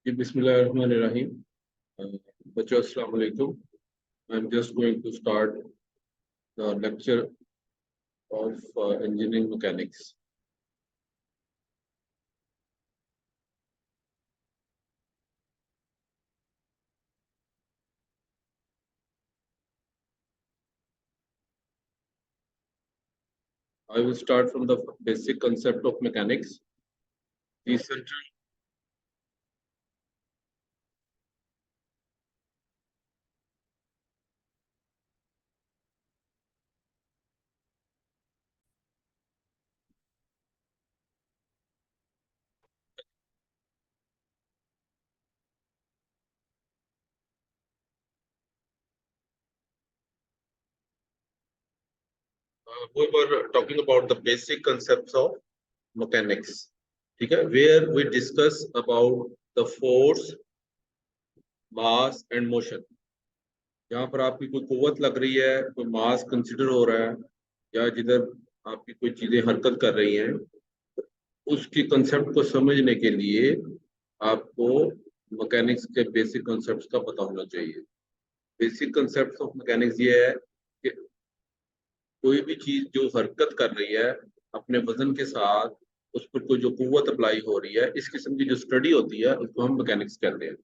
जी बिस्मिल्लाहिर्रहमानिर्रहीम। बच्चों अस्सलाम वालेकुम। I am just going to start the lecture of engineering mechanics. I will start from the basic concept of mechanics. The central we were talking about the basic concepts of mechanics. ठीक है, where we discuss about the force, mass and motion. यहाँ पर आपकी कोई कुव्वत लग रही है, कोई मास कंसिडर हो रहा है, या जिधर आपकी कोई चीजें हरकत कर रही हैं, उसकी कंसेप्ट को समझने के लिए आपको मैकेनिक्स के बेसिक कंसेप्ट्स का पता होना चाहिए। बेसिक कंसेप्ट्स ऑफ मैकेनिक्स ये है कि कोई भी चीज जो हरकत कर रही है अपने वजन के साथ, उस पर कोई जो कुव्वत अप्लाई हो रही है, इस किस्म की जो स्टडी होती है उसको हम मैकेनिक्स कहते हैं।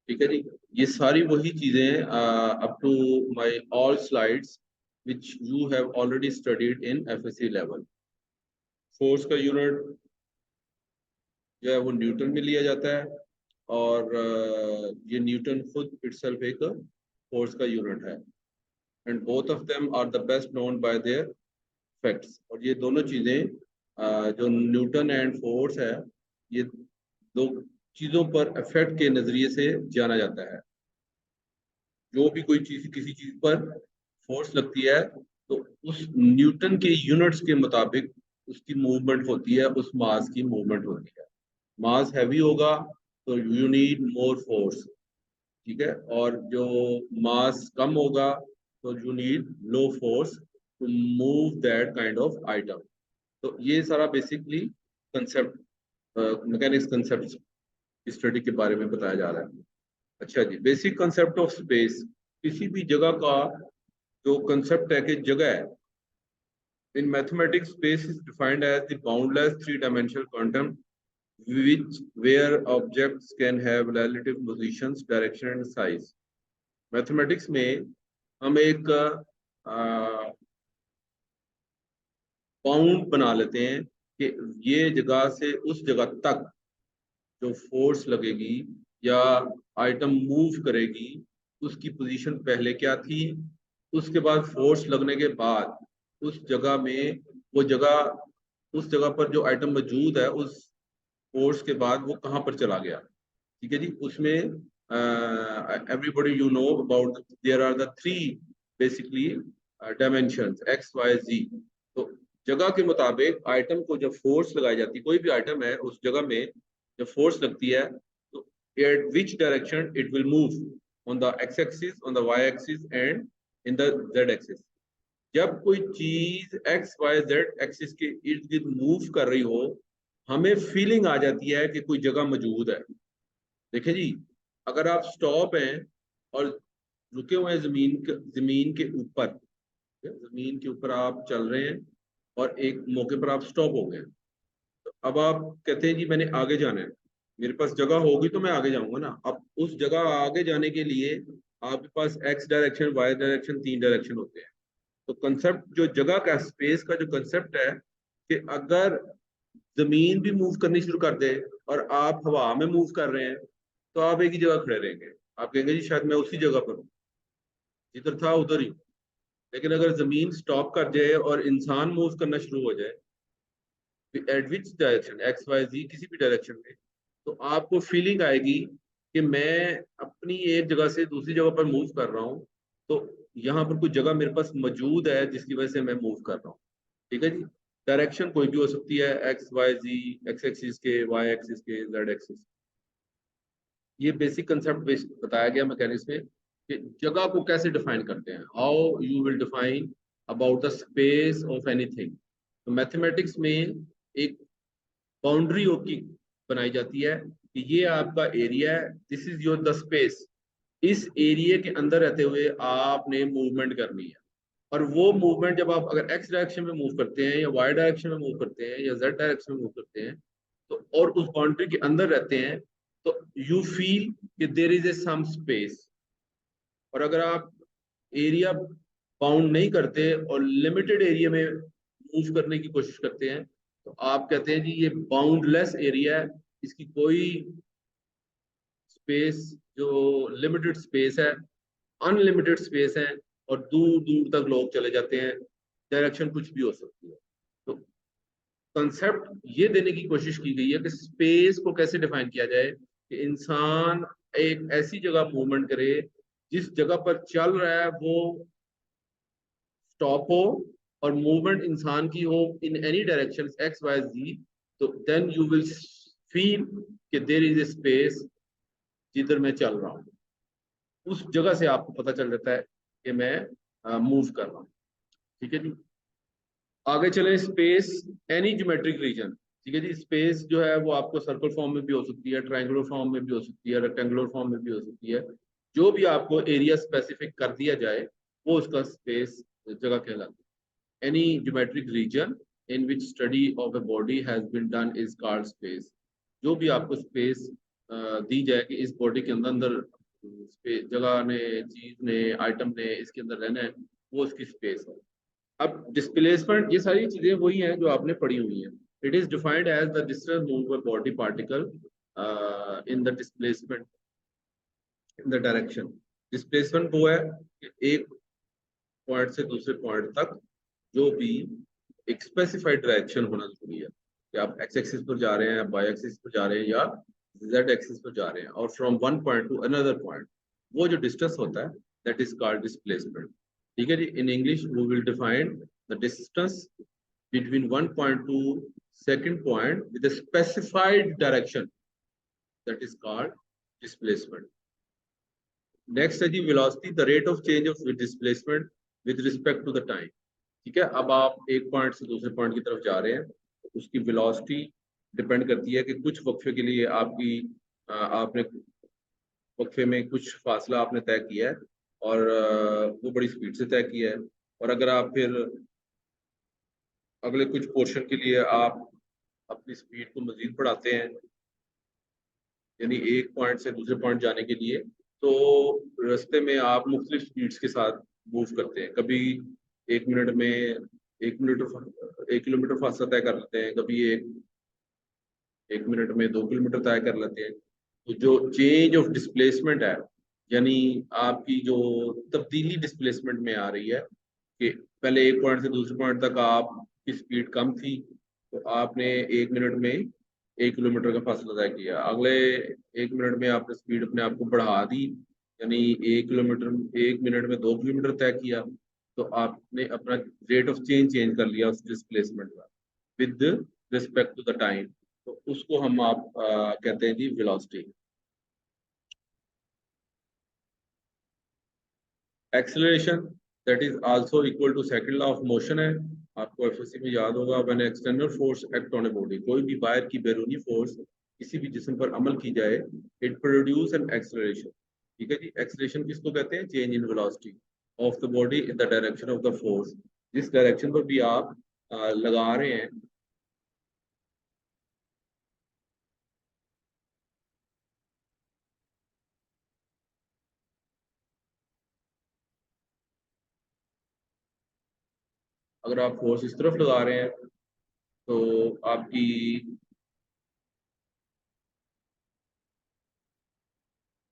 ठीक है जी, ये सारी वही चीजें up to my all slides which you have already studied in FSC level. Force का यूनिट जो है वो न्यूटन में लिया जाता है, और ये न्यूटन खुद इटसेल्फ एक फोर्स का यूनिट है, and both of them are the best known by their facts. और ये दोनों चीजें जो न्यूटन एंड फोर्स है, ये दो चीजों पर इफेक्ट के नजरिए से जाना जाता है। जो भी कोई चीज किसी चीज पर फोर्स लगती है तो उस न्यूटन के यूनिट्स के मुताबिक उसकी मूवमेंट होती है, उस मास की मूवमेंट होती है। मास हैवी होगा तो यू नीड मोर फोर्स, ठीक है, और जो मास कम होगा तो you need low force to move that kind of item. तो ये सारा basically concept mechanics concept study के बारे में बताया जा रहा है। अच्छा जी, बेसिक कंसेप्ट ऑफ स्पेस, किसी भी जगह का जो कंसेप्ट है कि जगह है। In mathematics space is defined as the boundless three dimensional quantum which where objects can have relative positions, direction and size. Mathematics में हम एक बाउंड बना लेते हैं कि ये जगह से उस जगह तक जो फोर्स लगेगी या आइटम मूव करेगी, उसकी पोजीशन पहले क्या थी, उसके बाद फोर्स लगने के बाद उस जगह में वो जगह, उस जगह पर जो आइटम मौजूद है उस फोर्स के बाद वो कहाँ पर चला गया। ठीक है जी, उसमें everybody you know about there are the three basically dimensions X Y Z. तो जगह के मुताबिक आइटम को जब फोर्स लगाई जाती है, कोई भी आइटम है उस जगह में जब फोर्स लगती है तो at which direction it will move on the x axis, on the y axis and in the z axis. जब कोई चीज एक्स वाई जेड एक्सिस के इर्द गिर्द मूव कर रही हो, हमें फीलिंग आ जाती है कि कोई जगह मौजूद है। देखिए जी, अगर आप स्टॉप हैं और रुके हुए हैं जमीन के ऊपर, जमीन के ऊपर आप चल रहे हैं और एक मौके पर आप स्टॉप हो गए, तो अब आप कहते हैं जी मैंने आगे जाना है, मेरे पास जगह होगी तो मैं आगे जाऊंगा ना। अब उस जगह आगे जाने के लिए आपके पास एक्स डायरेक्शन, वाई डायरेक्शन, तीन डायरेक्शन होते हैं। तो कंसेप्ट जो जगह का, स्पेस का जो कंसेप्ट है कि अगर जमीन भी मूव करनी शुरू कर दे और आप हवा में मूव कर रहे हैं तो आप एक ही जगह खड़े रहेंगे। आप कहेंगे जी शायद मैं उसी जगह पर हूँ, जिधर था उधर ही। लेकिन अगर जमीन स्टॉप कर जाए और इंसान मूव करना शुरू हो जाए at which direction, X Y Z, किसी भी डायरेक्शन में, तो आपको फीलिंग आएगी कि मैं अपनी एक जगह से दूसरी जगह पर मूव कर रहा हूँ, तो यहाँ पर कुछ जगह मेरे पास मौजूद है जिसकी वजह से मैं मूव कर रहा हूँ। ठीक है जी, डायरेक्शन कोई भी हो सकती है, एक्स वाई जी, एक्स एक्सिस के, वाई एक्सिस के, जेड एक्सिस। ये बेसिक कंसेप्ट बताया गया मैकेनिक्स में कि जगह को कैसे डिफाइन करते हैं, how you will define about the space of anything. तो मैथमेटिक्स में एक बाउंड्री की बनाई जाती है कि ये आपका एरिया है, this is your the space. इस एरिया के अंदर रहते हुए आपने मूवमेंट करनी है। और वो मूवमेंट जब आप अगर एक्स डायरेक्शन में मूव करते हैं या वाई डायरेक्शन में मूव करते हैं या जेड डायरेक्शन में मूव करते हैं, तो और उस बाउंड्री के अंदर रहते हैं, तो यू फील कि there is a some space. और अगर आप एरिया बाउंड नहीं करते और लिमिटेड एरिया में मूव करने की कोशिश करते हैं, तो आप कहते हैं जी ये बाउंडलेस एरिया है, इसकी कोई स्पेस, जो लिमिटेड स्पेस है, अनलिमिटेड स्पेस है, और दूर दूर तक लोग चले जाते हैं, डायरेक्शन कुछ भी हो सकती है। तो कंसेप्ट ये देने की कोशिश की गई है कि स्पेस को कैसे डिफाइन किया जाए कि इंसान एक ऐसी जगह मूवमेंट करे जिस जगह पर चल रहा है वो स्टॉप हो, और मूवमेंट इंसान की हो in any direction X Y Z, तो देन यू विल फील कि देयर इज ए स्पेस जिधर मैं चल रहा हूँ। उस जगह से आपको पता चल जाता है कि मैं मूव कर रहा हूँ। ठीक है जी। आगे चले, स्पेस एनी ज्योमेट्रिक रीजन। ठीक है जी। स्पेस जो है वो आपको सर्कल फॉर्म में भी हो सकती है, ट्रायंगुलर फॉर्म में भी हो सकती है, रेक्टेंगुलर फॉर्म में भी हो सकती है। जो भी आपको एरिया स्पेसिफिक कर दिया जाए वो उसका स्पेस जगह कहलाती है। Any geometric region in which study of a body has been done is called space. जो भी आपको स्पेस दी जाए कि इस बॉडी के अंदर अंदर जगह ने, चीज ने, आइटम ने इसके अंदर रहना है, वो उसकी स्पेस है। अब डिस्प्लेसमेंट, ये सारी चीजें वही हैं जो आपने पढ़ी हुई हैं। It is defined as the distance move by body particle in the displacement in the direction. Displacement वो है कि एक पॉइंट से दूसरे पॉइंट तक जो भी एक स्पेसिफाइड डायरेक्शन होना जरूरी है, कि आप एक्स एक्सिस पर जा रहे हैं, वाई एक्सिस पर जा रहे हैं, या जेड एक्सिस पर जा रहे हैं, और from one point two another point, वो जो डिस्टेंस होता है दैट इज कॉल्ड डिस्प्लेसमेंट। ठीक है जी। In English we will define the distance between one point to second point with a specified direction, that is called displacement. Next है जी velocity, the rate of change of displacement with respect to the time. ठीक है। अब आप एक point से दूसरे point की तरफ जा रहे हैं, तो उसकी वेलोसिटी डिपेंड करती है कि कुछ वक्फे के लिए आपकी आपने वक्फे में कुछ फासला आपने तय किया है, और वो बड़ी स्पीड से तय किया है। और अगर आप फिर अगले कुछ पोर्शन के लिए आप अपनी स्पीड को मजीद बढ़ाते हैं, यानी एक पॉइंट से दूसरे पॉइंट जाने के लिए, तो रास्ते में आप मुख्तलिफ स्पीड्स के साथ मूव करते हैं। कभी 1 मिनट में 1 किलोमीटर फासला तय कर लेते हैं, कभी 1 मिनट में 2 किलोमीटर तय कर लेते हैं। तो जो चेंज ऑफ डिस्प्लेसमेंट है, यानी आपकी जो तब्दीली डिस्प्लेसमेंट में आ रही है, कि पहले एक पॉइंट से दूसरे पॉइंट तक आपकी स्पीड कम थी, तो आपने 1 मिनट में 1 किलोमीटर का फासला तय किया। अगले 1 मिनट में आपने स्पीड अपने आप को बढ़ा दी, यानी 1 किलोमीटर 1 मिनट में 2 किलोमीटर तय किया, तो आपने अपना रेट ऑफ चेंज कर लिया उस डिस्प्लेसमेंट का with respect to the time. तो उसको हम आप कहते हैं जी velocity. Acceleration, that is also equal to second law of motion है। आपको एफएससी में याद होगा, when external force act on a body, कोई भी बाहर की बैरूनी फोर्स किसी भी जिस्म पर अमल की जाए, इट प्रोड्यूस एन एक्सेलरेशन। ठीक है जी। एक्सेलरेशन किसको कहते हैं? Change in velocity of the body in the direction of the force. जिस डायरेक्शन पर भी आप लगा रहे हैं, अगर आप फोर्स इस तरफ लगा रहे हैं, तो आपकी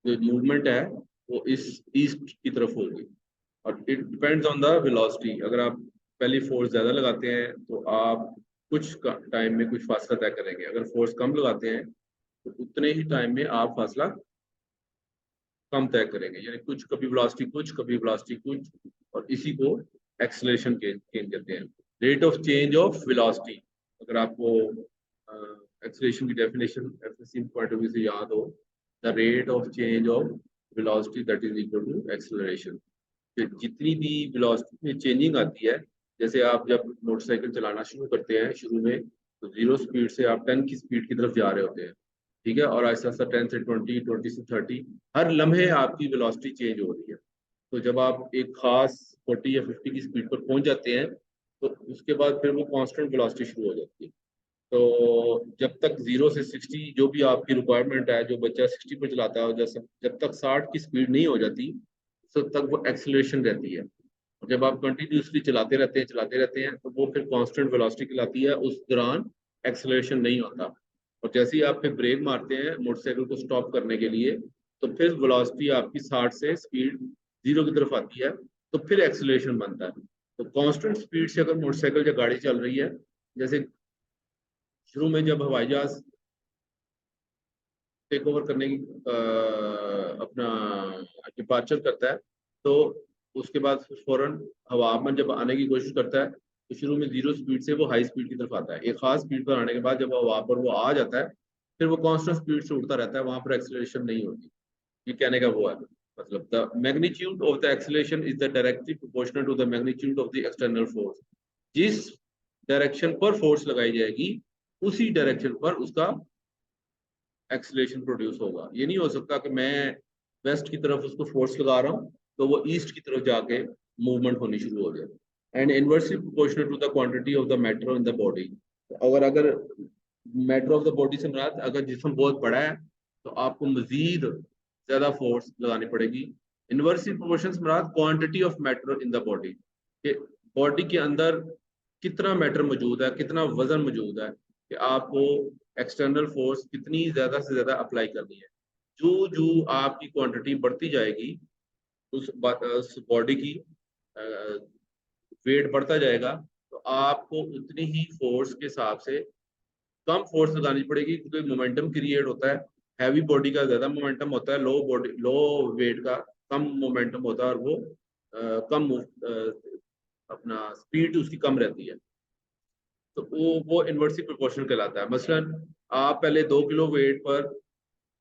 जो मूवमेंट है वो इस ईस्ट की तरफ होगी, और it depends on the velocity. अगर आप पहली फोर्स ज्यादा लगाते हैं तो आप कुछ टाइम में कुछ फासला तय करेंगे, अगर फोर्स कम लगाते हैं तो उतने ही टाइम में आप फासला कम तय करेंगे, यानी कुछ कभी वेलोसिटी कुछ, कभी वेलोसिटी कुछ, और इसी को एक्सेलरेशन कहते हैं। Rate of change of velocity, अगर आपको एक्सेलरेशन की definition FSC point of view से याद हो, the rate of change of velocity that is equal to acceleration. जितनी भी वेलोसिटी में चेंजिंग आती है, जैसे आप जब मोटरसाइकिल चलाना शुरू करते हैं शुरू में, तो 0 स्पीड से आप 10 की स्पीड की तरफ जा रहे होते हैं। ठीक है, और आहिस्ता आहिस्ता 10 से 20, 20 से 30, हर लम्हे आपकी वेलोसिटी चेंज हो रही है। तो जब आप एक खास 40 या 50 की स्पीड पर पहुंच जाते हैं तो उसके बाद फिर वो कांस्टेंट वेलोसिटी शुरू हो जाती है। तो जब तक 0 से 60 जो भी आपकी रिक्वायरमेंट है, जो बच्चा 60 पर चलाता है, जब तक 60 की स्पीड नहीं हो जाती तब तक वो एक्सेलरेशन रहती है। और जब आप कंटिन्यूसली चलाते रहते हैं तो वो फिर कांस्टेंट वेलोसिटी कहलाती है, उस दौरान एक्सेलरेशन नहीं होता। और जैसे ही आप फिर ब्रेक मारते हैं मोटरसाइकिल को स्टॉप करने के लिए, तो फिर वेलोसिटी आपकी 60 से स्पीड 0 की तरफ आती है, तो फिर एक्सेलरेशन बनता है। तो कांस्टेंट स्पीड से अगर मोटरसाइकिल या गाड़ी चल रही है, जैसे शुरू में जब हवाई जहाज टेक ओवर करने की अपना डिपार्चर करता है, तो उसके बाद फौरन हवा में जब आने की कोशिश करता है, तो शुरू में 0 स्पीड से वो हाई स्पीड की तरफ आता है। एक खास स्पीड पर आने के बाद जब हवा पर वो आ जाता है, फिर वो कांस्टेंट स्पीड से उड़ता रहता है, वहां पर एक्सेलरेशन नहीं होती। ये कहने का वो है मतलब, the magnitude of the acceleration is the directly proportional to the magnitude of the external force. जिस डायरेक्शन पर फोर्स लगाई जाएगी, उसी डायरेक्शन पर उसका एक्सीलरेशन प्रोड्यूस होगा। ये नहीं हो सकता कि मैं वेस्ट की तरफ उसको फोर्स लगा रहा हूँ तो वो ईस्ट की तरफ जाके मूवमेंट होनी शुरू हो जाए। And inversely proportional to the quantity of the matter in the body. अगर मैटर ऑफ द बॉडी से मुराद अगर जिस्म बहुत बड़ा है तो आपको मजीद ज्यादा फोर्स लगानी पड़ेगी। इनवर्सली प्रोपोर्शन से मुराद quantity of matter in the body, कि बॉडी के अंदर कितना मैटर मौजूद है, कितना वजन मौजूद है, कि आपको एक्सटर्नल फोर्स कितनी ज्यादा से ज्यादा अप्लाई करनी है। जो जो आपकी क्वांटिटी बढ़ती जाएगी, उस बॉडी की वेट बढ़ता जाएगा, तो आपको उतनी ही फोर्स के हिसाब से कम फोर्स लगानी पड़ेगी, क्योंकि मोमेंटम क्रिएट होता है। हैवी बॉडी का ज्यादा मोमेंटम होता है, लो वेट का कम मोमेंटम होता है, और वो कम अपना स्पीड उसकी कम रहती है। तो वो इनवर्सली प्रोपोर्शनल कहलाता है। मसलन आप पहले 2 किलो वेट पर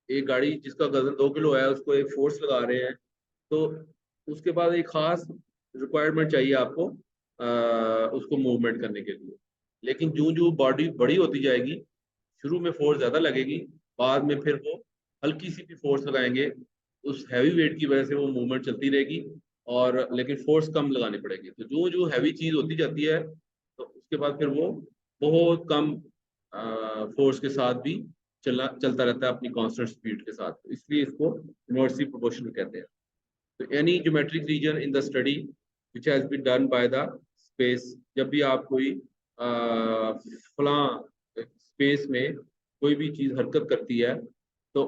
एक गाड़ी जिसका वजन 2 किलो है उसको एक फोर्स लगा रहे हैं, तो उसके बाद एक खास रिक्वायरमेंट चाहिए आपको उसको मूवमेंट करने के लिए। लेकिन जो जो बॉडी बड़ी होती जाएगी, शुरू में फोर्स ज्यादा लगेगी, बाद में फिर वो हल्की सी भी फोर्स लगाएंगे, उस हैवी वेट की वजह से वो मूवमेंट चलती रहेगी, और लेकिन फोर्स कम लगानी पड़ेगी। तो जो जो हैवी चीज होती जाती है, तो उसके बाद फिर वो बहुत कम फोर्स के साथ भी चलता रहता है अपनी कांस्टेंट स्पीड के साथ। तो इसलिए इसको इनवर्सली प्रोपोर्शनल कहते हैं। तो any geometric region in the study which has been done by the space, जब भी आप कोई फला स्पेस में कोई भी चीज हरकत करती है, तो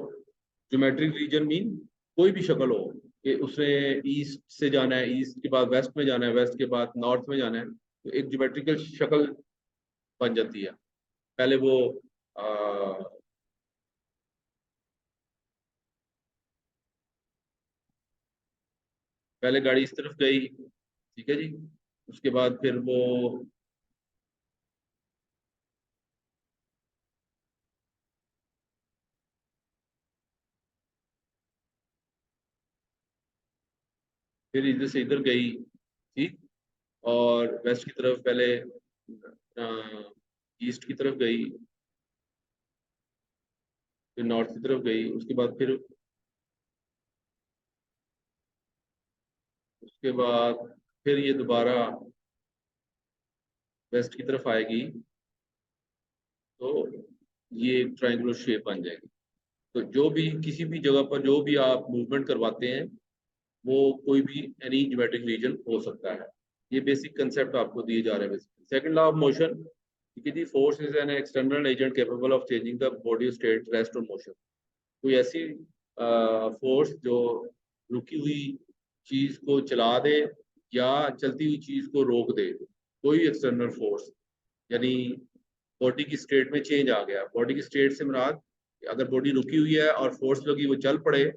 ज्योमेट्रिक रीजन मीन कोई भी शक्ल हो, कि उसने ईस्ट से जाना है, ईस्ट के बाद वेस्ट में जाना है, वेस्ट के बाद नॉर्थ में जाना है, तो एक ज्योमेट्रिकल शक्ल बन जाती है। पहले वो पहले गाड़ी इस तरफ गई, ठीक है जी, उसके बाद फिर वो फिर इधर से इधर गई, ठीक, और वेस्ट की तरफ पहले ईस्ट की तरफ गई, फिर नॉर्थ की तरफ गई, उसके बाद फिर ये दोबारा वेस्ट की तरफ आएगी, तो ये एक ट्रायंगुलर शेप बन जाएगी। तो जो भी किसी भी जगह पर जो भी आप मूवमेंट करवाते हैं, वो कोई भी एनी ज्योमेट्रिक रीजन हो सकता है। ये बेसिक कंसेप्ट आपको दिए जा रहे हैं। सेकंड लॉ ऑफ मोशन, कि the force is an external agent capable of changing the body state, rest और मोशन। कोई ऐसी फोर्स जो रुकी हुई चीज को चला दे या चलती हुई चीज को रोक दे, कोई एक्सटर्नल फोर्स, यानी बॉडी की स्टेट में चेंज आ गया। बॉडी की स्टेट से मुराद, अगर बॉडी रुकी हुई है और फोर्स लगी वो चल पड़े,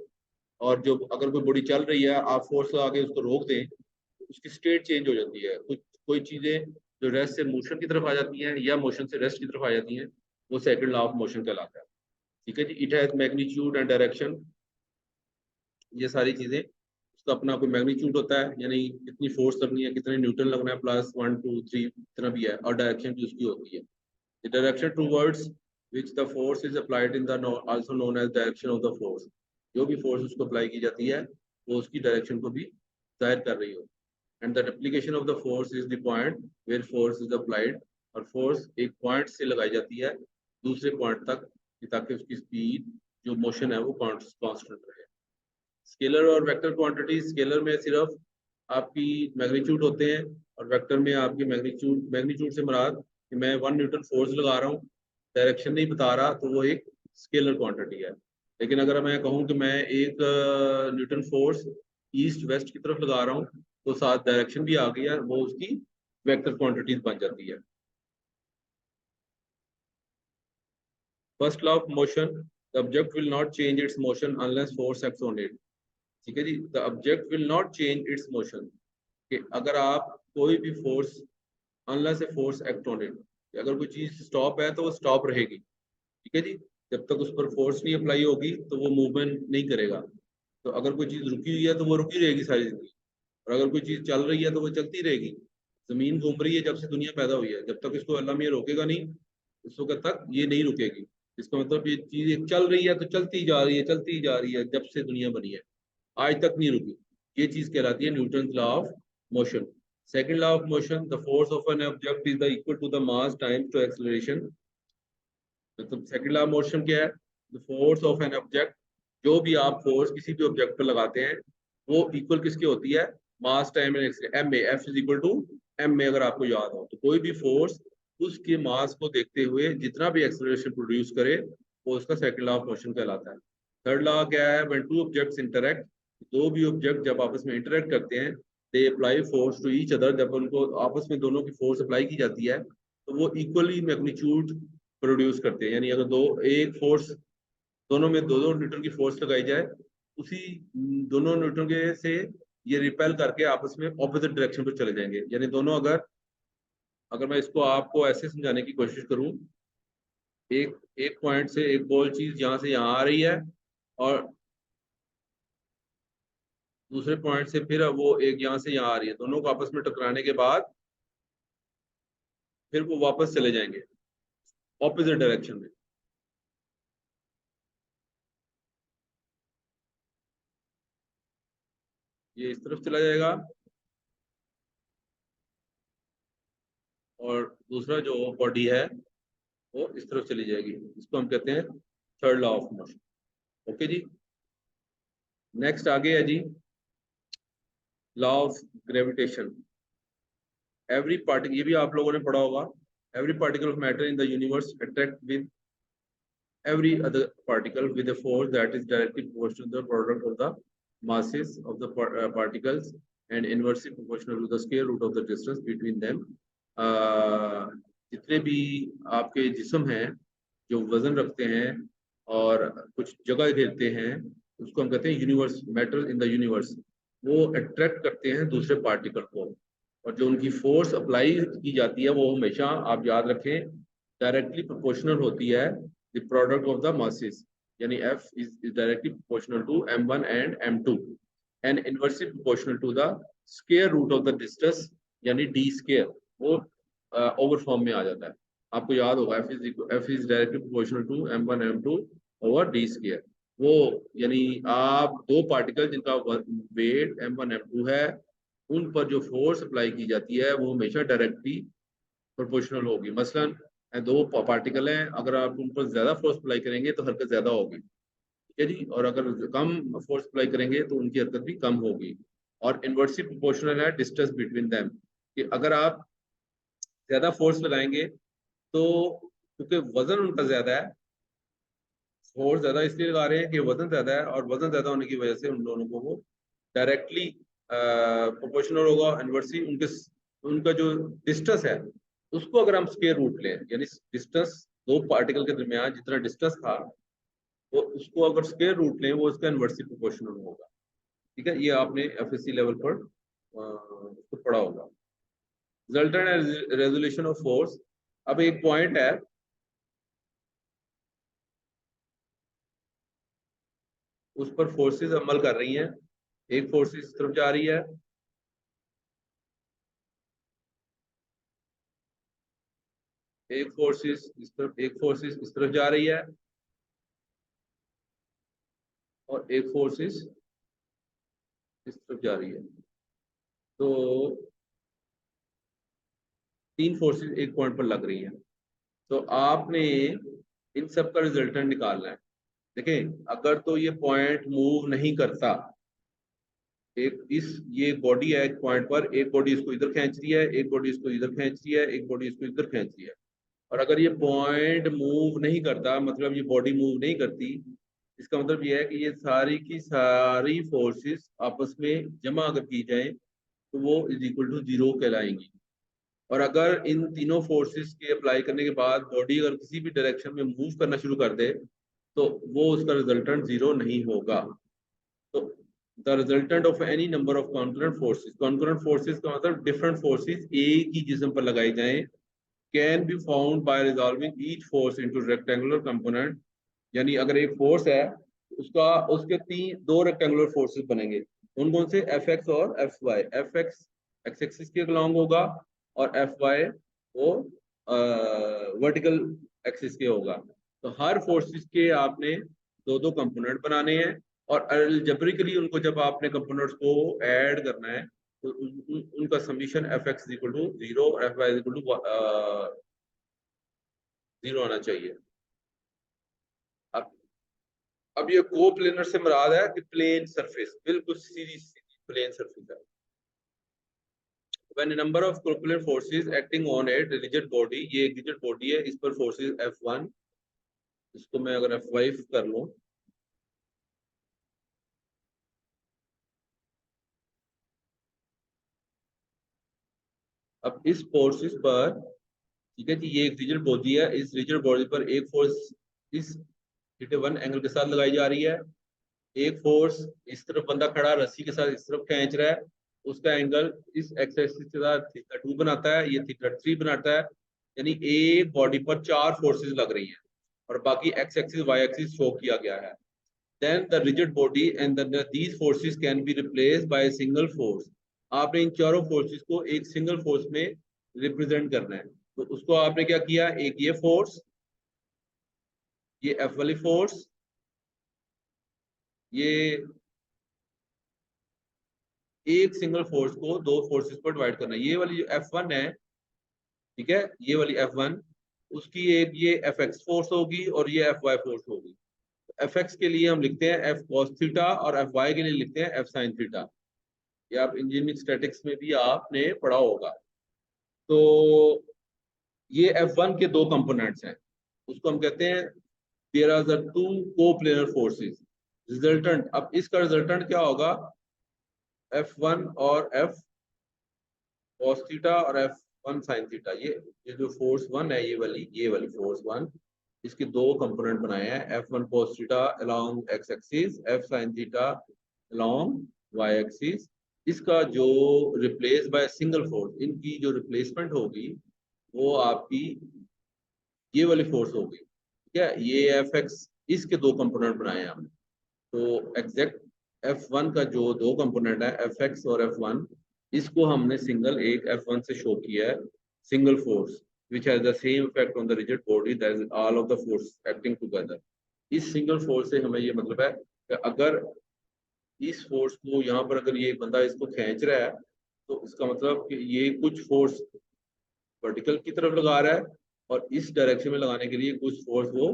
और जो अगर कोई बॉडी चल रही है आप फोर्स लगा के उसको रोक दें, तो उसकी स्टेट चेंज हो जाती है। कुछ कोई चीजें जो रेस्ट से मोशन की तरफ आ जाती हैं या मोशन से रेस्ट की तरफ आ जाती हैं, वो सेकंड लॉ ऑफ मोशन कहलाता है। ठीक है जी। It has magnitude and direction, ये सारी चीजें, उसका अपना कोई मैग्नीट्यूड होता है, यानी कितनी फोर्स लगनी है, कितने न्यूटन लगना है, +1 2 3 इतना भी है, और डायरेक्शन भी उसकी होती है। Direction towards which the force is applied in the also known as direction of the force. जो भी force उसको apply की जाती है वो उसकी direction को भी जाहिर कर रही हो. And the application of the force is the point where force is applied. और force एक point से लगाई जाती है दूसरे point तक ताकि उसकी speed जो motion है वो constant रहे. स्केलर और वेक्टर क्वांटिटी, स्केलर में सिर्फ आपकी मैग्नीट्यूड होते हैं और वेक्टर में आपकी मैग्नीट्यूड से मुराद कि मैं 1 न्यूटन फोर्स लगा रहा हूँ, डायरेक्शन नहीं बता रहा, तो वो एक स्केलर क्वांटिटी है. लेकिन अगर मैं कहूँ कि मैं 1 न्यूटन फोर्स ईस्ट वेस्ट की तरफ लगा रहा हूँ तो साथ डायरेक्शन भी आ गई है, वो उसकी वेक्टर क्वांटिटीज बन जाती है. First law of motion, the object will not change its motion unless force acts on it. ठीक है जी, the object will not change its motion, कि अगर आप कोई भी force unless a force act on it, अगर कोई चीज स्टॉप है तो वो स्टॉप रहेगी. ठीक है जी, जब तक उस पर फोर्स नहीं अप्लाई होगी तो वो मूवमेंट नहीं करेगा. तो अगर कोई चीज रुकी हुई है तो वो रुकी रहेगी सारी जिंदगी, और अगर कोई चीज चल रही है तो वो चलती रहेगी. जमीन घूम रही है जब से दुनिया पैदा हुई है, जब तक इसको अल्लाह मियां रोकेगा नहीं उस वक्त तक ये नहीं रुकेगी. इसका मतलब ये चीज एक चल रही है तो चलती जा रही है, चलती जा रही है जब से दुनिया बनी है, आज तक नहीं रुकी. ये चीज कहलाती है Newton law of motion. Second law of motion, the force of an object is the equal to the mass times to acceleration. मतलब सेकंड लॉ ऑफ मोशन क्या है? The force of an object, जो भी आप force किसी भी object पर लगाते हैं वो इक्वल किसकी होती है? Mass time M A, F is equal to M A. अगर आपको याद हो तो कोई भी फोर्स उसके मास को देखते हुए जितना भी एक्सेलरेशन प्रोड्यूस करे वो उसका सेकंड लॉ ऑफ मोशन कहलाता है. थर्ड लॉ क्या है? व्हेन टू ऑब्जेक्ट्स इंटरैक्ट, दो भी ऑब्जेक्ट जब आपस में इंटरैक्ट करते हैं, they apply force to each other, जब उनको आपस में दोनों की फोर्स अप्लाई की जाती है तो वो इक्वली मैग्नीट्यूड प्रोड्यूस करते हैं. यानी अगर दो एक फोर्स दोनों में दो दो न्यूटन की फोर्स लगाई जाए, उसी दोनों न्यूटन के से ये रिपेल करके आपस में ऑपोजिट डायरेक्शन पर चले जाएंगे. यानी दोनों अगर अगर मैं इसको आपको ऐसे समझाने की कोशिश करूं, एक एक पॉइंट से एक बॉल चीज यहाँ से यहाँ आ रही है और दूसरे पॉइंट से फिर वो एक यहाँ से यहाँ आ रही है, दोनों को आपस में टकराने के बाद फिर वो वापस चले जाएंगे ऑपोजिट डायरेक्शन में. ये इस तरफ चला जाएगा और दूसरा जो बॉडी है वो इस तरफ चली जाएगी. इसको हम कहते हैं third law of motion. Okay जी, नेक्स्ट आगे है जी law of gravitation. Every particle, ये भी आप लोगों ने पढ़ा होगा, every particle of matter in the universe attract with every other particle with a force that is directly proportional to the product of the masses of the particles and inversely proportional to the square root of the distance between them. जितने भी आपके जिस्म हैं जो वजन रखते हैं और कुछ जगह घेरते हैं उसको हम कहते हैं universe, matter in the universe. वो अट्रैक्ट करते हैं दूसरे पार्टिकल को और जो उनकी फोर्स अप्लाई की जाती है वो हमेशा आप याद रखें डायरेक्टली प्रोपोर्शनल होती है the product of the masses. यानी F is directly proportional to M1 and M2 and inversely proportional to the square root of the distance यानी D square. वो over form में आ जाता है. आपको याद होगा F is directly proportional to M1 M2 over D square. वो यानी आप दो पार्टिकल जिनका वेट M1 M2 है उन पर जो फोर्स अप्लाई की जाती है वो हमेशा डायरेक्टली प्रोपोर्शनल होगी. मसलन दो पार्टिकल हैं, अगर आप उन पर ज्यादा फोर्स अप्लाई करेंगे तो हरकत ज्यादा होगी. ठीक है जी, और अगर कम फोर्स अप्लाई करेंगे तो उनकी हरकत भी कम होगी. और इनवर्सली प्रोपोर्शनल है डिस्टेंस बिटवीन देम, कि अगर आप ज्यादा फोर्स लगाएंगे तो क्योंकि वजन उनका ज्यादा है, फोर्स ज्यादा इसलिए लगा रहे हैं कि वजन ज्यादा है और वजन ज्यादा होने की वजह से उन दोनों को वो डायरेक्टली प्रोपोर्शनल होगा. इनवर्सली उनके उनका जो डिस्टेंस है उसको अगर हम स्क्वायर रूट लें, यानी डिस्टेंस दो पार्टिकल के दरमियान जितना डिस्टेंस था वो उसको अगर स्क्वायर रूट लें वो इसका इनवर्सली प्रोपोर्शनल होगा. ठीक है, ये आपने एफएससी लेवल पर उसको पढ़ा होगा. Resultant resolution of force. अब एक पॉइंट है, उस पर फोर्सेस अमल कर रही हैं, एक फोर्स इस तरफ जा रही है एक फोर्सेस इस तरफ, एक फोर्सेस इस तरफ जा रही है और एक फोर्सेस इस तरफ जा रही है। तो तीन फोर्सेस एक पॉइंट पर लग रही हैं। तो आपने इन सब का रिजल्टेंट निकालना है। देखें, अगर तो ये पॉइंट मूव नहीं करता, ये बॉडी है एक पॉइंट पर, एक बॉडी इसको इधर खींच रही है, एक बॉडी इसको इधर खींच रही है, एक बॉडी इसको इधर खींच रही है, और अगर ये पॉइंट मूव नहीं करता, मतलब ये बॉडी मूव नहीं करती, इसका मतलब ये है कि ये सारी की सारी फोर्सेस आपस में जमा अगर की जाए तो वो इज इक्वल टू जीरो कहलाएंगी। और अगर इन तीनों फोर्सेस के अप्लाई करने के बाद बॉडी अगर किसी भी डायरेक्शन में मूव करना शुरू कर दे तो वो उसका रिजल्टेंट जीरो नहीं होगा। तो the resultant of any number of concurrent forces का मतलब डिफरेंट फोर्सेस एक ही जिस्म पर लगाई जाएं, can be found by resolving each force into rectangular component. यानी अगर एक फोर्स है, उसका उसके दो रेक्टेंगुलर फोर्सेस बनेंगे। कौन कौन से? एफ एक्स और F Y. F X X axis के अलोंग होगा और एफ वाई वो वर्टिकल एक्सिस के होगा। तो हर फोर्सेस के आपने दो दो कंपोनेंट बनाने हैं, और अलजेब्रिकली उनको जब आपने कंपोनेंट्स को ऐड करना है तो उनका summation F X equal to zero और F Y equal to zero आना चाहिए। अब अब ये को प्लेनर से मुराद है कि प्लेन सरफेस, बिल्कुल सीधी सीधी प्लेन सरफेस है। When a number of coplanar forces acting on a rigid body, ये एक rigid body है, इस पर forces F1, इसको मैं अगर F5 कर लूं, अब इस फोर्सेस पर, ठीक है जी, ये एक रिजिड बॉडी है, इस रिजिड बॉडी पर एक फोर्स इस θ1 एंगल के साथ लगाई जा रही है, एक फोर्स इस तरफ बंदा खड़ा रस्सी के साथ इस तरफ खींच रहा है, उसका एंगल इस एक्स एक्सिस के साथ θ2 बनाता है, ये θ3 बनाता है। यानी एक बॉडी पर चार फोर्सेस लग रही हैं और बाकी X axis Y axis show किया गया है। Then the rigid body and these forces can be replaced by a single force. आपने इन चारों फोर्सेस को एक सिंगल फोर्स में रिप्रेजेंट करना है। तो उसको आपने क्या किया, एक ये फोर्स, ये एफ वाली फोर्स, ये एक सिंगल फोर्स को दो फोर्सेस पर डिवाइड करना है। ये वाली जो F1 है, ठीक है, ये वाली F1, उसकी एक ये एफ एक्स फोर्स होगी और ये एफ वाई फोर्स होगी। एफ एक्स के लिए हम लिखते हैं एफ कॉस थीटा और एफ वाई के लिए लिखते हैं एफ साइन थीटा। ये आप इंजीनियरिंग स्टैटिक्स में भी आपने पढ़ा होगा। तो ये F1 के दो कंपोनेंट्स हैं, उसको हम कहते हैं there are the two coplanar forces. Resultant, अब इसका रिजल्टेंट क्या होगा, F1 और F cos थीटा और F1 sin थीटा। ये जो फोर्स वन है, ये वाली फोर्स वन, इसके दो कंपोनेंट बनाए हैं, F1 cos theta along x axis, F sin theta along y axis. इसका जो रिप्लेस बाय सिंगल फोर्स, इनकी जो रिप्लेसमेंट होगी वो आपकी ये वाली फोर्स होगी, ठीक है। ये एफ एक्स, इसके दो कंपोनेंट बनाए हैं हमने। तो एग्जैक्ट F1 का जो दो कंपोनेंट है एफ एक्स और F1, इसको हमने सिंगल एक F1 से शो किया है, single force which has the same effect on the rigid body, that is all of the force acting together। इस सिंगल फोर्स से हमें ये मतलब है कि अगर इस फोर्स को यहाँ पर अगर ये बंदा इसको खींच रहा है तो इसका मतलब कि ये कुछ फोर्स वर्टिकल की तरफ लगा रहा है और इस डायरेक्शन में लगाने के लिए कुछ फोर्स वो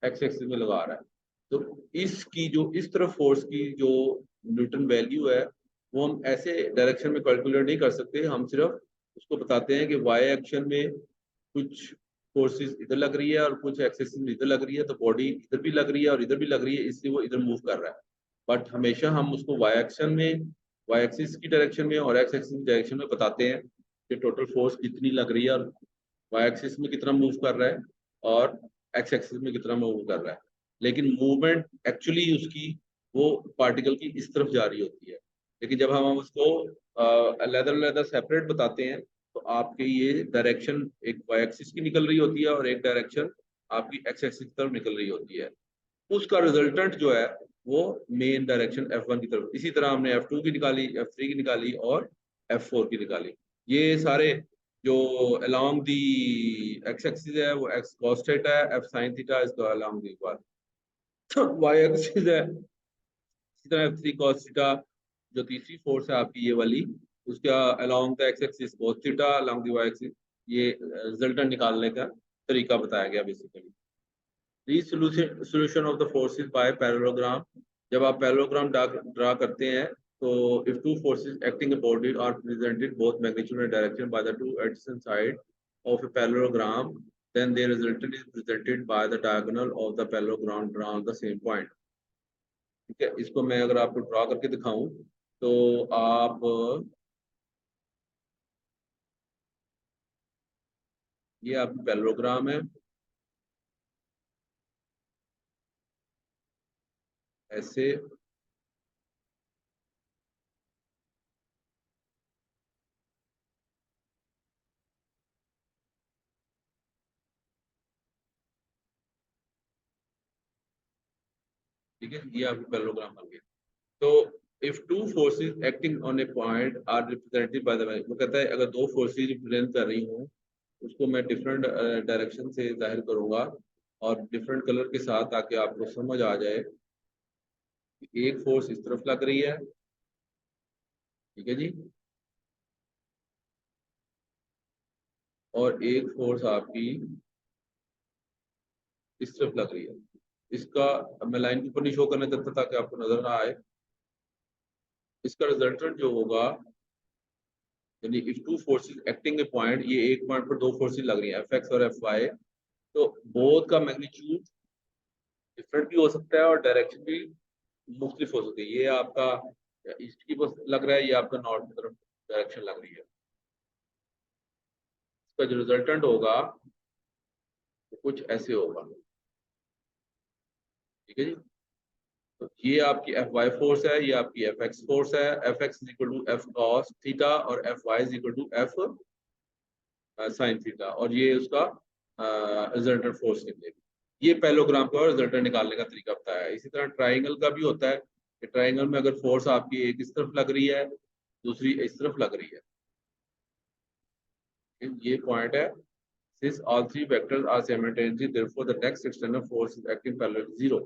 एक्स एक्सिस में लगा रहा है। तो इसकी जो इस तरफ फोर्स की जो न्यूटन वैल्यू है वो हम ऐसे डायरेक्शन में कैलकुलेट नहीं कर सकते, हम सिर्फ उसको बताते हैं कि वाई एक्शन में कुछ फोर्सेस इधर लग रही है और कुछ एक्सिस में इधर लग रही है, तो बॉडी इधर भी लग रही है और इधर भी लग रही है, इसलिए वो इधर मूव कर रहा है। बट हमेशा हम उसको वाई एक्शन में, वाई एक्सिस की डायरेक्शन में और एक्स एक्सिस की डायरेक्शन में बताते हैं कि टोटल फोर्स कितनी लग रही है और वाई एक्सिस में कितना मूव कर रहा है और एक्स एक्सिस में कितना मूव कर रहा है। लेकिन मूवमेंट एक्चुअली उसकी वो पार्टिकल की इस तरफ जा रही होती है। लेकिन जब हम उसको अलग-अलग सेपरेट बताते हैं तो आपकी ये डायरेक्शन एक वाई एक्सिस की निकल रही होती है और एक डायरेक्शन आपकी एक्स एक्सिस की तरफ निकल रही होती है। उसका रिजल्टेंट जो है वो मेन डायरेक्शन F1 की तरफ। इसी तरह हमने F2 की निकाली, F3 की निकाली और F4 की निकाली। ये सारे जो along दी x एक्सिस है वो x cos थीटा है, f sin theta is along the y axis है। इसी तरह f3 cos थीटा जो तीसरी फोर्स है आपकी ये वाली, उसका along the x axis cos theta, along the y axis, ये रिजल्टेंट निकालने का तरीका बताया गया basically. solution of the forces by parallelogram, जब आप पैरेललोग्राम ड्रा करते हैं तो if two forces acting upon it are presented both magnitude and direction by the two adjacent sides of a parallelogram, then their resultant is presented by the diagonal of the parallelogram drawn the same point। ठीक है, इसको मैं अगर आपको draw करके दिखाऊं तो आप ये आपकी पैरेललोग्राम है, ऐसे ठीक है, ये आपकी पैरेललोग्राम बन गया। तो if two forces acting on a point are represented by the, वो कहता है अगर दो फोर्सेस रिप्रेजेंट कर रही हूँ उसको मैं डिफरेंट डायरेक्शन से जाहिर करूंगा और डिफरेंट कलर के साथ, ताकि आपको समझ आ जाए कि एक फोर्स इस तरफ लग रही है, ठीक है जी, और एक फोर्स आपकी इस तरफ लग रही है। इसका मैं लाइन के ऊपर नहीं शो करना चाहता ताकि आपको नजर ना आए। इसका रिजल्टेंट जो होगा, यानी if two forces acting A point, ये एक पॉइंट पर दो फोर्सेस लग रही हैं एफ एक्स और एफ वाई, तो बोथ का मैग्नीट्यूड डिफरेंट भी हो सकता है और डायरेक्शन भी मुख्तलिफ हो सकती है। ये आपका ईस्ट की बस लग रहा है, ये आपका नॉर्थ की तरफ डायरेक्शन लग रही है। इसका जो रिजल्टेंट होगा वो कुछ ऐसे होगा, ठीक है जी। तो ये आपकी एफ वाई फोर्स है, ये आपकी एफ एक्स फोर्स है। F X is equal to F cos theta और F Y is equal to F sine theta, और ये उसका रिजल्टेंट फोर्स निकलेगी। ये पैरेललोग्राम का रिजल्टेंट निकालने का तरीका बताया है। इसी तरह ट्राइंगल का भी होता है कि ट्राइंगल में अगर फोर्स आपकी एक इस तरफ लग रही है, दूसरी इस तरफ लग रही है, ये पॉइंट है। Since all three vectors are simultaneously, therefore the next external force is acting parallel to zero.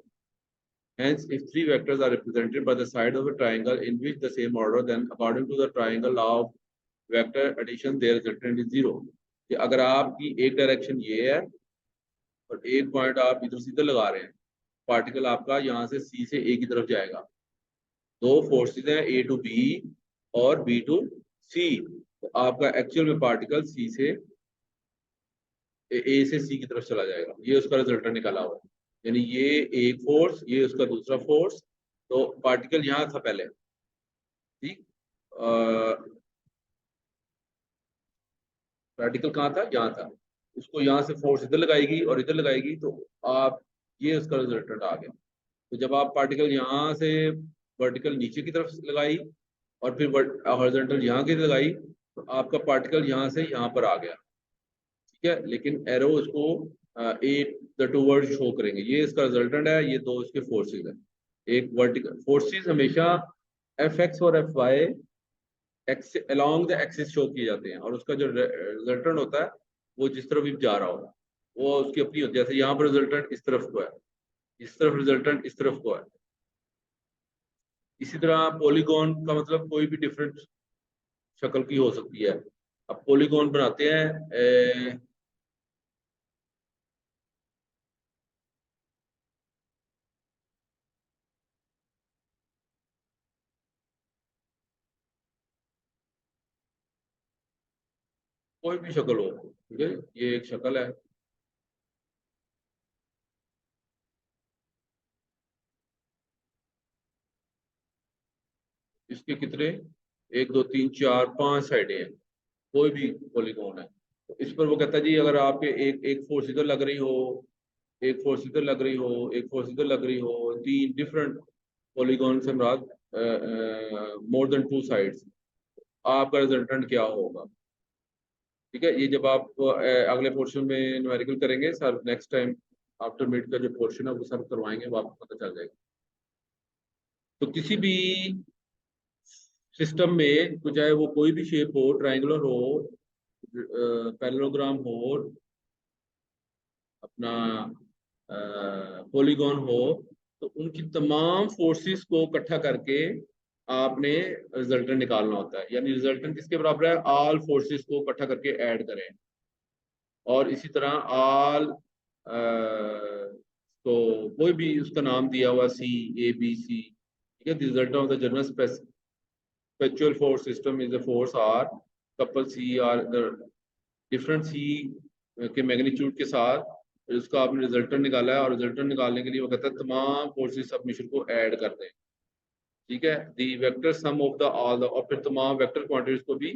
Hence, if three vectors are represented by the side of a triangle in which the same order, then according to the triangle law of vector addition, their resultant is zero. कि अगर आपकी एक direction ये है और एक point आप इधर से इधर लगा रहे हैं, पार्टिकल आपका यहाँ से सी से ए की तरफ जाएगा। दो फोर्सेस हैं ए टू बी और बी टू सी, तो आपका एक्चुअल में पार्टिकल सी से ए से सी की तरफ चला जाएगा। ये उसका रिजल्टेंट निकाला हुआ है, यानी ये एक फोर्स, ये उसका दूसरा फोर्स। तो पार्टिकल यहाँ था पहले, ठीक, पार्टिकल कहाँ था, यहाँ था, उसको यहाँ से फोर्स इधर लगाएगी और इधर लगाएगी, तो आप, ये उसका रिजल्टेंट आ गया। तो जब आप पार्टिकल यहाँ से वर्टिकल नीचे की तरफ लगाई और फिर हॉरिजॉन्टल यहाँ की लगाई, तो आपका पार्टिकल यहाँ से यहाँ पर आ गया, ठीक है। लेकिन एरो इसको ए द टू वर्ड शो करेंगे, ये इसका रिजल्टेंट है, ये दो इसके फोर्सेस है। एक वर्टिकल फोर्सेस हमेशा एफ एक्स और F Y X along the axis show किए जाते हैं, और उसका जो रिजल्टेंट होता है वो जिस तरफ भी जा रहा हो वो उसकी अपनी होती है। जैसे यहाँ पर रिजल्टेंट इस तरफ को है, इस तरफ रिजल्टेंट इस तरफ को है। इसी तरह पॉलीगॉन का मतलब कोई भी डिफरेंट शक्ल की हो सकती है। अब पॉलीगॉन बनाते हैं, कोई भी शक्ल हो, ठीक है, ये एक शक्ल है। इसके कितने, एक दो तीन चार पांच साइडें हैं, कोई भी पॉलीगॉन है। तो इस पर वो कहता है जी अगर आपके एक एक फोर्स इधर लग रही हो, एक फोर्स इधर लग रही हो, एक फोर्स इधर लग रही हो, तीन डिफरेंट पॉलीगॉन से मुराद मोर देन टू साइड्स, आपका रिजल्टेंट क्या होगा। ठीक है, ये जब आप अगले पोर्शन में न्यूमेरिकल करेंगे sir, next time after mid का जो पोर्शन है वो सर करवाएंगे, वो आपको पता चल जाएगा। तो किसी भी सिस्टम में, तो चाहे वो कोई भी शेप हो, ट्राइंगुलर हो पैरेललोग्राम हो, अपना पॉलीगॉन हो, तो उनकी तमाम फोर्सेस को इकट्ठा करके आपने रिजल्टेंट निकालना होता है। यानी रिजल्टेंट किसके बराबर है? ऑल फोर्सेस को इकट्ठा करके ऐड करें। और इसी तरह ऑल, तो कोई भी उसका नाम दिया हुआ सी, ए, बी, सी, ठीक है। Result of the general spatial force system is the force R couple C R the different C के मैग्नीट्यूड के साथ उसका आपने रिजल्टेंट निकाला है। और रिजल्टेंट निकालने के लिए वो कहता है तमाम फोर्सेस सबमिशन को ऐड कर दें, ठीक है। दी vector sum of the all the, और फिर तमाम वेक्टर क्वांटिटीज को भी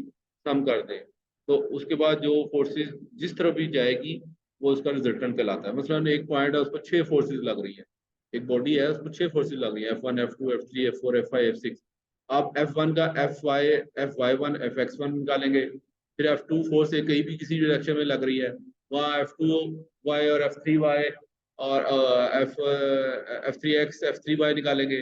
सम कर दें। तो उसके बाद जो फोर्सेस जिस तरफ भी जाएगी वो उसका रिजल्टेंट कहलाता है। मसलन एक पॉइंट है, उसको 6 फोर्सेस लग रही है, एक बॉडी है उसको 6 फोर्सेस लग रही है, F1, F2, F3, F4, F5, F6। आप F1 का FY1 Fx1 निकालेंगे, फिर F2 फोर्स कहीं भी किसी डायरेक्शन में लग रही है, वहाँ F2Y और F3Y और F3X F3Y निकालेंगे।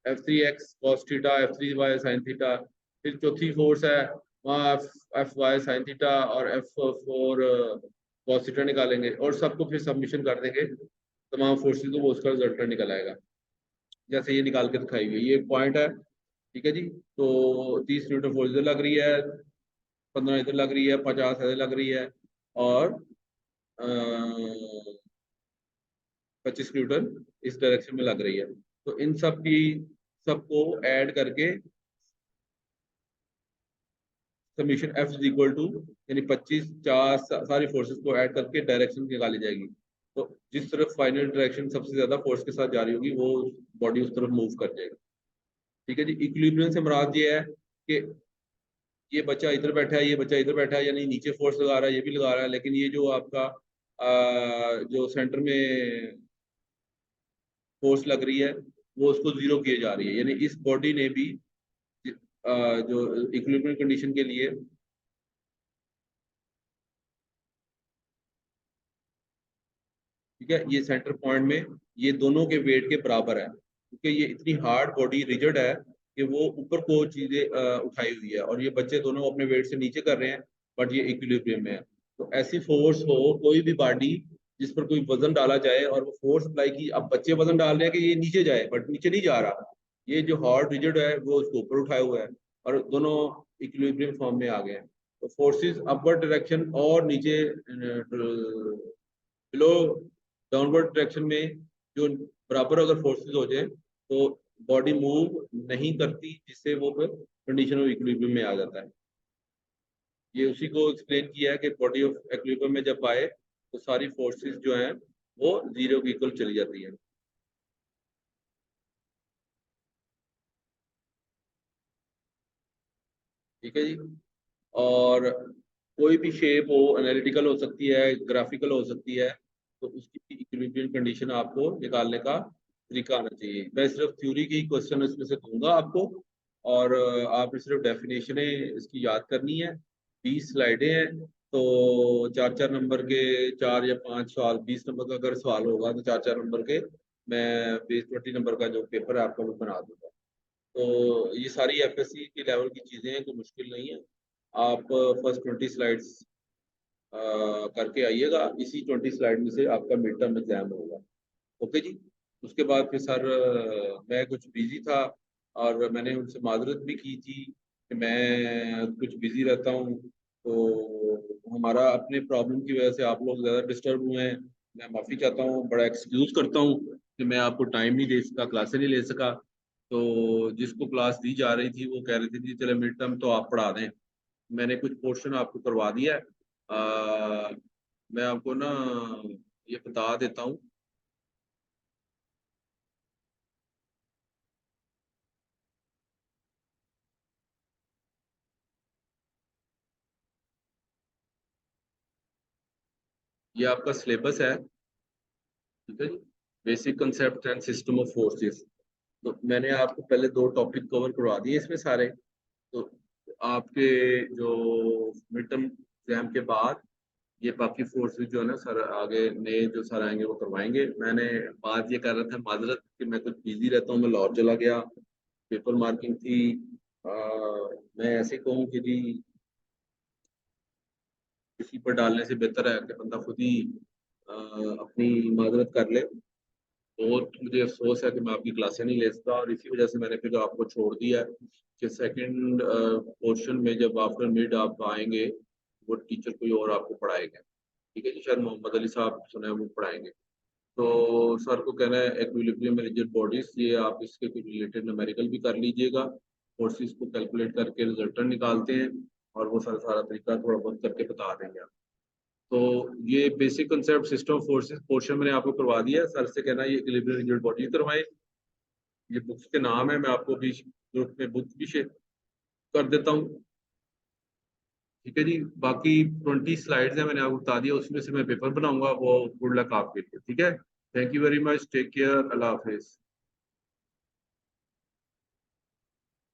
F3X cos theta, F3Y sin theta. फिर चौथी फोर्स है, वहाँ FY sin थीटा और F4 cos थीटा निकालेंगे, और सबको फिर सबमिशन कर देंगे तमाम फोर्सेस को, वो उसका रिजल्टेंट निकल आएगा। जैसे ये निकाल के दिखाई हुई है, ये पॉइंट है, ठीक है जी। तो 30 न्यूटन फोर्स इधर लग रही है, 15 इधर लग रही है, 50 इधर लग रही है, और 25 न्यूटन इस डायरेक्शन में लग रही है। तो इन सब की सबको ऐड करके summation F is equal to, यानी 25 चार सारी फोर्सेस को ऐड करके डायरेक्शन निकाली जाएगी। तो जिस तरफ फाइनल डायरेक्शन सबसे ज्यादा फोर्स के साथ जा रही होगी वो बॉडी उस तरफ मूव कर जाएगी, ठीक है जी। इक्विलिब्रियम से मुराद ये है कि ये बच्चा इधर बैठा है, ये बच्चा इधर बैठा है, यानी नीचे फोर्स लगा रहा है, ये भी लगा रहा है, लेकिन ये जो आपका जो सेंटर में फोर्स लग रही है वो उसको जीरो किए जा रही है। यानी इस बॉडी ने भी जो इक्विलिब्रियम कंडीशन के लिए, ठीक है, ये सेंटर पॉइंट में ये दोनों के वेट के बराबर है, क्योंकि ये इतनी हार्ड बॉडी रिजिड है कि वो ऊपर को चीजें उठाई हुई है, और ये बच्चे दोनों अपने वेट से नीचे कर रहे हैं, बट ये इक्विलिब्रियम में है। तो ऐसी फोर्स हो कोई भी बॉडी जिस पर कोई वजन डाला जाए और वो फोर्स अप्लाई की, अब बच्चे वजन डाल रहे हैं कि ये नीचे जाए, बट नीचे नहीं जा रहा, ये जो हार्ड रिजिड है वो उसको ऊपर उठाया हुआ है, और दोनों इक्विलिब्रियम फॉर्म में आ गए हैं। तो फोर्सेस अपवर्ड डायरेक्शन और नीचे बिलो डाउनवर्ड डायरेक्शन में जो बराबर अगर फोर्सेस हो जाए तो बॉडी मूव नहीं करती, जिससे वो फिर कंडीशन ऑफ इक्विलिब्रियम में आ जाता है। ये उसी को एक्सप्लेन किया है कि बॉडी ऑफ इक्विलिब्रियम में जब आए तो सारी फोर्सेस जो हैं वो जीरो के इक्वल चली जाती है, ठीक है जी। और कोई भी शेप हो, एनालिटिकल हो सकती है, ग्राफिकल हो सकती है, तो उसकी इक्विलिब्रियम कंडीशन आपको निकालने का तरीका आना चाहिए। मैं सिर्फ थ्योरी के ही क्वेश्चन इसमें से दूंगा आपको, और आपने सिर्फ डेफिनेशनें इसकी याद करनी है। 20 स्लाइडें हैं, तो 4 4 नंबर के 4 या 5 सवाल, 20 नंबर का अगर सवाल होगा तो 4 4 नंबर के मैं 20 20 नंबर का जो पेपर है आपका वो बना दूंगा। तो ये सारी एफएससी की लेवल की चीज़ें हैं, कोई मुश्किल नहीं है। आप फर्स्ट 20 स्लाइड्स करके आइएगा, इसी 20 स्लाइड में से आपका मिड टर्म एग्जाम होगा, ओके जी। उसके बाद फिर सर मैं कुछ बिजी था, और मैंने उनसे माजरत भी की थी कि मैं कुछ बिजी रहता हूँ, तो हमारा अपने प्रॉब्लम की वजह से आप लोग ज़्यादा डिस्टर्ब हुए हैं। मैं माफ़ी चाहता हूँ, बड़ा एक्सक्यूज़ करता हूँ कि मैं आपको टाइम नहीं दे सका, क्लासें नहीं ले सका। तो जिसको क्लास दी जा रही थी वो कह रही थी कि चले मिड टर्म तो आप पढ़ा दें, मैंने कुछ पोर्शन आपको करवा दिया है। मैं आपको ना ये बता देता हूँ, ये आपका सिलेबस है, ठीक है जी। Basic concept and system of forces. तो मैंने आपको पहले 2 टॉपिक कवर करवा दिए इसमें सारे। तो आपके जो मिड टर्म एग्जाम के बाद ये बाकी फोर्सेस जो है ना सर, आगे नए जो सर आएंगे वो करवाएंगे। मैंने बात ये कर रहा था, माजरत कि मैं कुछ बिजी रहता हूँ, मैं लाहौर चला गया, पेपर मार्किंग थी। आ, मैं ऐसे कहूँ कि जी किसी पर डालने से बेहतर है कि बंदा खुद ही अपनी माजरत कर ले। बहुत मुझे अफसोस है कि मैं आपकी क्लासें नहीं ले सकता, और इसी वजह से मैंने फिर आपको छोड़ दिया है कि सेकंड पोर्शन में जब आफ्टर मिड आप आएंगे, वो टीचर कोई और आपको पढ़ाएगा। ठीक है जी, शायद मोहम्मद अली साहब सुना है वो पढ़ाएंगे। तो सर को कहना है इक्विलिब्रियम रिजिड बॉडीज, ये आप इसके कुछ रिलेटेड न्यूमेरिकल भी कर लीजिएगा, फोर्सेस को कैलकुलेट करके रिजल्टेंट निकालते हैं, और वो सारा सारा तरीका थोड़ा बहुत करके बता देंगे आप। तो ये basic concept system forces portion मैंने आपको करवा दिया है। सर से कहना है ये इक्विलिब्रियम रिजिड बॉडी करवाएं। ये बुक्स के नाम है, मैं आपको भी ग्रुप में बुक भी शेयर कर देता हूँ। ठीक है जी, बाकी 20 स्लाइड्स हैं मैंने आपको बता दिया, उसमें से मैं पेपर बनाऊंगा, वो गुड लक आपके लिए। ठीक है, thank you very much, take care, अल्लाह हाफिज।